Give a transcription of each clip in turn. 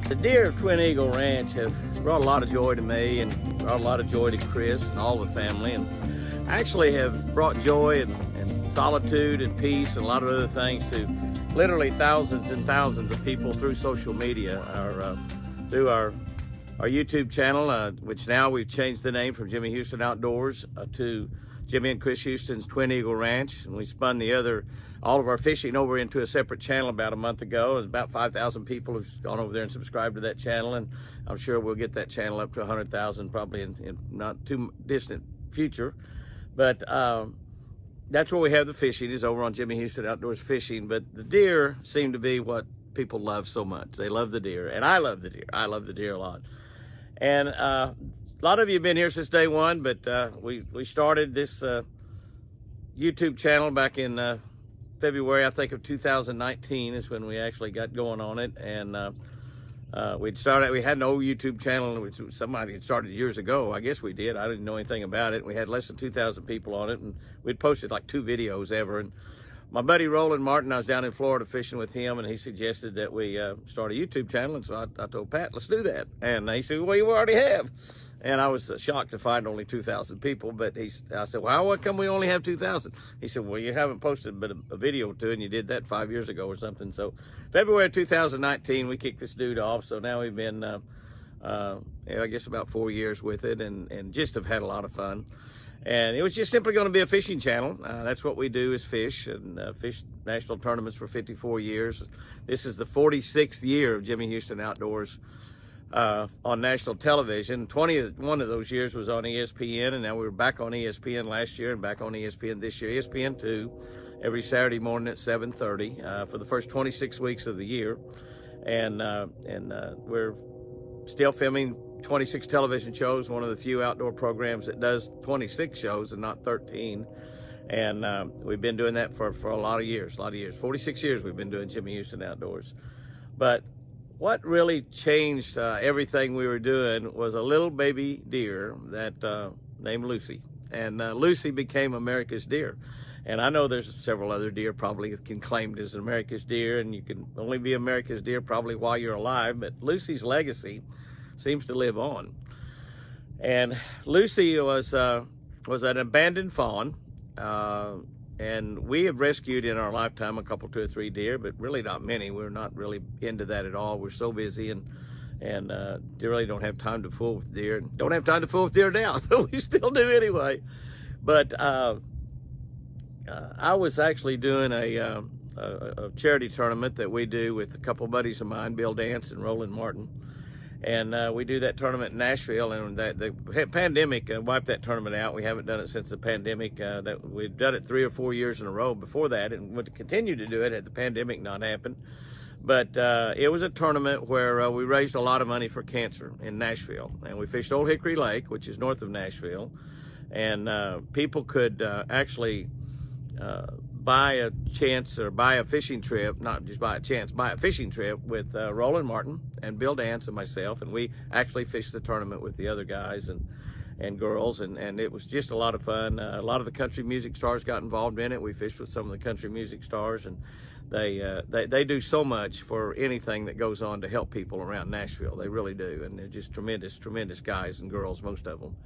The deer of Twin Eagle Ranch have brought a lot of joy to me and brought a lot of joy to Chris and all the family, and actually have brought joy and solitude and peace and a lot of other things to literally thousands and thousands of people through social media, through our YouTube channel, which now we've changed the name from Jimmy Houston Outdoors to Jimmy and Chris Houston's Twin Eagle Ranch, and we spun all of our fishing over into a separate channel about a month ago. There's about 5,000 people who've gone over there and subscribed to that channel, and I'm sure we'll get that channel up to 100,000 probably in not too distant future. But that's where we have the fishing, is over on Jimmy Houston Outdoors Fishing. But the deer seem to be what people love so much. They love the deer, and I love the deer. I love the deer a lot. And a lot of you have been here since day one, but we started this YouTube channel back in February, I think, of 2019 is when we actually got going on it. And we had an old YouTube channel, which somebody had started years ago. I guess we did. I didn't know anything about it. We had less than 2,000 people on it, and we'd posted like 2 videos ever. And my buddy Roland Martin, I was down in Florida fishing with him, and he suggested that we start a YouTube channel. And so I told Pat, let's do that. And he said, well, you already have. And I was shocked to find only 2,000 people. But I said, well, how come we only have 2,000? He said, well, you haven't posted but a video or two, and you did that 5 years ago or something. So February 2019, we kicked this dude off. So now we've been, I guess, about 4 years with it, and just have had a lot of fun. And it was just simply going to be a fishing channel. That's what we do, is fish, and fish national tournaments for 54 years. This is the 46th year of Jimmy Houston Outdoors on national television. 21 of those years was on ESPN, and now we were back on ESPN last year and back on ESPN this year. ESPN2 every Saturday morning at 7:30 for the first 26 weeks of the year. And we're still filming 26 television shows, one of the few outdoor programs that does 26 shows and not 13. And we've been doing that for a lot of years, 46 years we've been doing Jimmy Houston Outdoors. But what really changed everything we were doing was a little baby deer that named Lucy. And Lucy became America's deer. And I know there's several other deer probably can claim it as America's deer, and you can only be America's deer probably while you're alive, but Lucy's legacy seems to live on. And Lucy was an abandoned fawn, and we have rescued in our lifetime a couple, 2 or 3 deer, but really not many. We're not really into that at all. We're so busy, and really don't have time to fool with deer. Don't have time to fool with deer now, but we still do anyway. But I was actually doing a charity tournament that we do with a couple buddies of mine, Bill Dance and Roland Martin. And we do that tournament in Nashville, and the pandemic wiped that tournament out. We haven't done it since the pandemic. We've done it 3 or 4 years in a row before that, and would continue to do it had the pandemic not happened. But it was a tournament where we raised a lot of money for cancer in Nashville, and we fished Old Hickory Lake, which is north of Nashville, and people could actually buy a chance, or buy a fishing trip, not just buy a chance, buy a fishing trip with Roland Martin and Bill Dance and myself, and we actually fished the tournament with the other guys and girls, and it was just a lot of fun. A lot of the country music stars got involved in it. We fished with some of the country music stars, and they do so much for anything that goes on to help people around Nashville. They really do, and they're just tremendous guys and girls, most of them.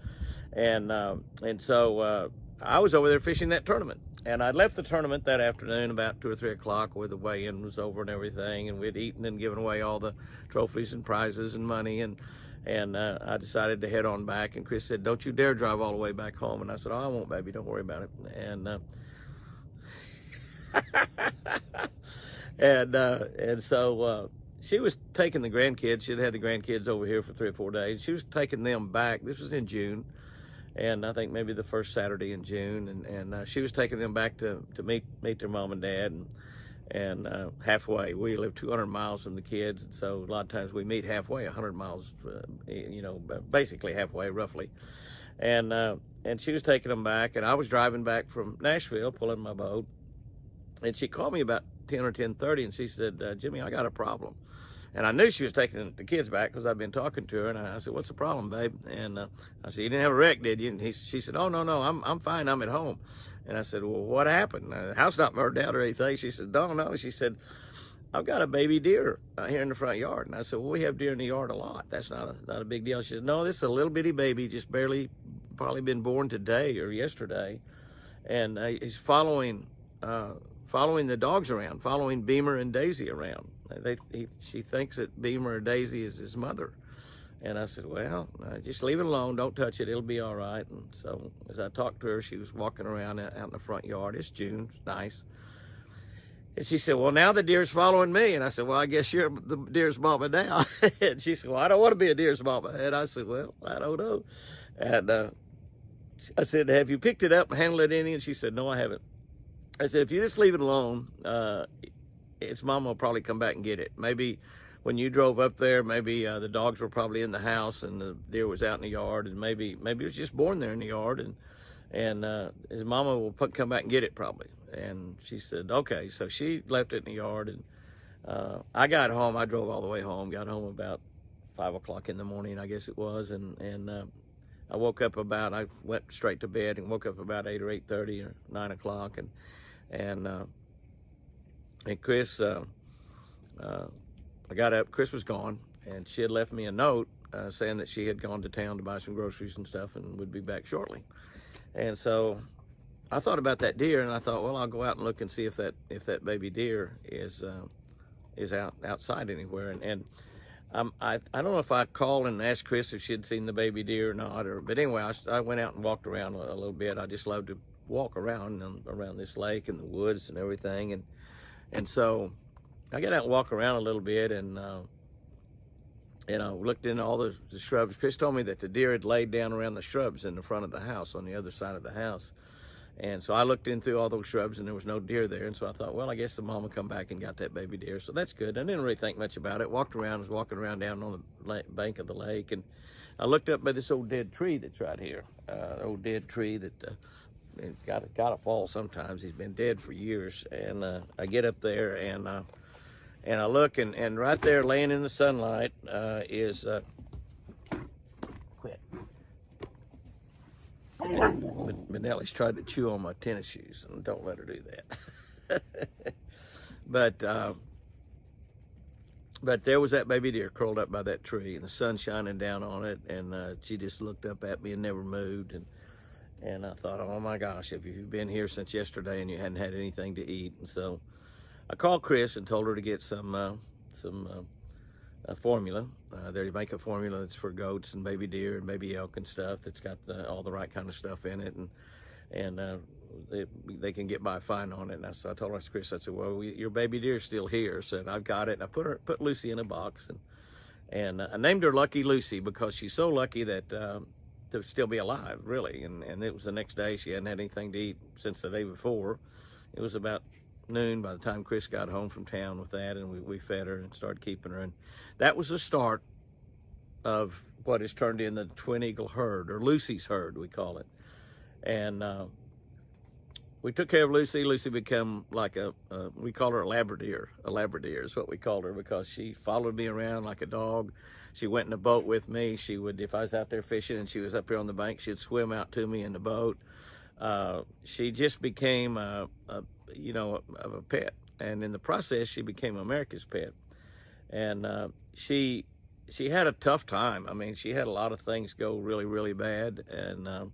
And so I was over there fishing that tournament, and I'd left the tournament that afternoon about 2 or 3 o'clock, where the weigh-in was over and everything, and we'd eaten and given away all the trophies and prizes and money, and I decided to head on back. And Chris said, don't you dare drive all the way back home. And I said, oh, I won't, baby, don't worry about it. And so she was taking the grandkids. She'd had the grandkids over here for 3 or 4 days. She was taking them back. This was in June, and I think maybe the first Saturday in June, and she was taking them back to meet their mom and dad, and halfway. We live 200 miles from the kids, and so a lot of times we meet halfway, 100 miles, basically halfway, roughly. And she was taking them back, and I was driving back from Nashville, pulling my boat, and she called me about 10 or 10:30, and she said, Jimmy, I got a problem. And I knew she was taking the kids back because I'd been talking to her. And I said, what's the problem, babe? And I said, you didn't have a wreck, did you? And she said, oh, no, I'm fine. I'm at home. And I said, well, what happened? The house not burned down or anything? She said, no. She said, I've got a baby deer here in the front yard. And I said, well, we have deer in the yard a lot. That's not a big deal. She said, no, this is a little bitty baby, just barely, probably been born today or yesterday. And he's following the dogs around, following Beamer and Daisy around. She thinks that Beamer or Daisy is his mother. And I said, well, just leave it alone. Don't touch it. It'll be all right. And so as I talked to her, she was walking around out in the front yard. It's June. It's nice. And she said, well, now the deer's following me. And I said, well, I guess you're the deer's mama now. And she said, well, I don't want to be a deer's mama. And I said, well, I don't know. And I said, have you picked it up and handled it any? And she said, no, I haven't. I said, if you just leave it alone, its mama will probably come back and get it. Maybe when you drove up there, maybe the dogs were probably in the house and the deer was out in the yard, and maybe it was just born there in the yard, and his mama will come back and get it probably. And she said, okay. So she left it in the yard, and I got home. I drove all the way home, got home about 5 o'clock in the morning, I guess it was, and I woke up I went straight to bed and woke up about 8 or 8:30 or 9 o'clock, and Chris, I got up, Chris was gone, and she had left me a note saying that she had gone to town to buy some groceries and stuff and would be back shortly. And so I thought about that deer, and I thought, well, I'll go out and look and see if that baby deer is outside anywhere. And I don't know if I called and asked Chris if she'd seen the baby deer or not, but anyway, I went out and walked around a little bit. I just love to walk around this lake and the woods and everything, and so I got out and walked around a little bit, and I looked into all the shrubs. Chris told me that the deer had laid down around the shrubs in the front of the house, on the other side of the house. And so I looked in through all those shrubs, and there was no deer there. And so I thought, well, I guess the mama come back and got that baby deer. So that's good. I didn't really think much about it. Was walking around down on the bank of the lake, and I looked up by this old dead tree that's right here. Old dead tree that gotta fall sometimes. He's been dead for years. And I get up there, and I look, and right there, laying in the sunlight, is quit. Manelli's tried to chew on my tennis shoes, and don't let her do that. But there was that baby deer curled up by that tree, and the sun shining down on it, and she just looked up at me and never moved. And I thought, oh my gosh, if you've been here since yesterday and you hadn't had anything to eat. And so I called Chris and told her to get some formula. They make a formula that's for goats and baby deer and baby elk and stuff. That's got all the right kind of stuff in it, and they can get by fine on it. And so I told Chris, I said, well, your baby deer's still here. I said, I've got it. And I put Lucy in a box, and I named her Lucky Lucy because she's so lucky that to still be alive, really. And it was the next day. She hadn't had anything to eat since the day before. It was about noon by the time Chris got home from town with that, and we fed her and started keeping her. And that was the start of what has turned in the Twin Eagle herd, or Lucy's herd, we call it. And we took care of Lucy. Lucy became like we call her a Labrador. A Labrador is what we called her, because she followed me around like a dog. She went in the boat with me. She would, if I was out there fishing and she was up here on the bank, she'd swim out to me in the boat. She just became a pet, and in the process, she became America's pet. And she had a tough time. I mean, she had a lot of things go really, really bad. And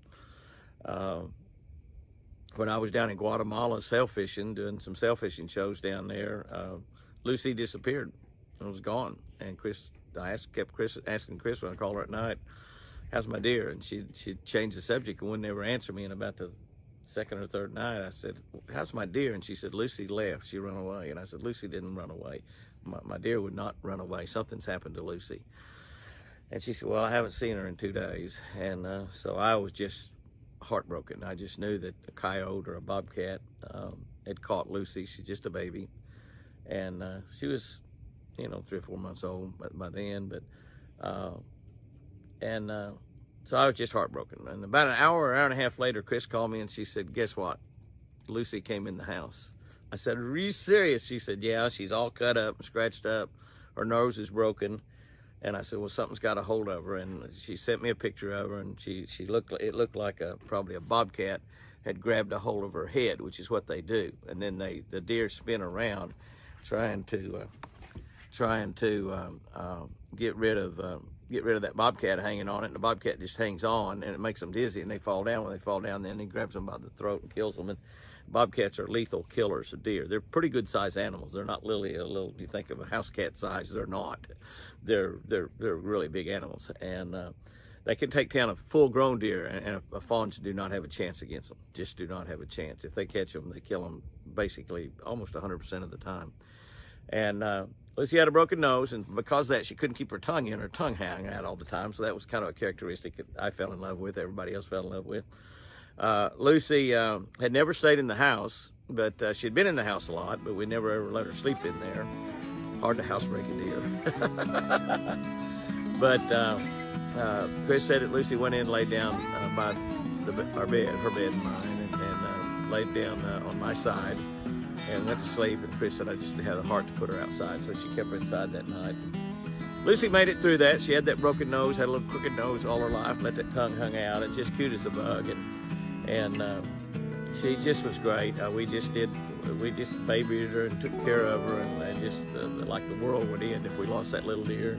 when I was down in Guatemala sailfishing, doing some sailfishing shows down there, Lucy disappeared and was gone. And I kept asking Chris when I called her at night, how's my deer? And she changed the subject and wouldn't ever answer me. And about the second or third night, I said, how's my deer? And she said, Lucy left. She ran away. And I said, Lucy didn't run away. My deer would not run away. Something's happened to Lucy. And she said, well, I haven't seen her in 2 days. And so I was just heartbroken. I just knew that a coyote or a bobcat had caught Lucy. She's just a baby. And she was, 3 or 4 months old by then. So I was just heartbroken. And about an hour and a half later, Chris called me and she said, guess what? Lucy came in the house. I said, are you serious? She said, yeah, she's all cut up and scratched up. Her nose is broken. And I said, well, something's got a hold of her. And she sent me a picture of her, and it looked like probably a bobcat had grabbed a hold of her head, which is what they do. And then the deer spin around. trying to get rid of that bobcat hanging on it, and the bobcat just hangs on, and it makes them dizzy, and they fall down. When they fall down, then he grabs them by the throat and kills them. And bobcats are lethal killers of deer. They're pretty good sized animals. They're not really a little, you think of a house cat size, they're not. They're really big animals, and they can take down a full-grown deer, and fawns do not have a chance against them. Just do not have a chance. If they catch them, they kill them basically almost 100% of the time. And Lucy had a broken nose, and because of that, she couldn't keep her tongue in. Her tongue hung out all the time, so that was kind of a characteristic that I fell in love with, everybody else fell in love with. Lucy had never stayed in the house, but she'd been in the house a lot, but we never ever let her sleep in there. Hard to housebreak a deer. But Chris said that Lucy went in, laid down by her bed and mine, and laid down on my side and went to sleep. And Chris said I just had a heart to put her outside, so she kept her inside that night. Lucy made it through that. She had that broken nose, had a little crooked nose all her life, let that tongue hung out, and just cute as a bug. And she just was great. We just babied her and took care of her, and just like the world would end if we lost that little deer.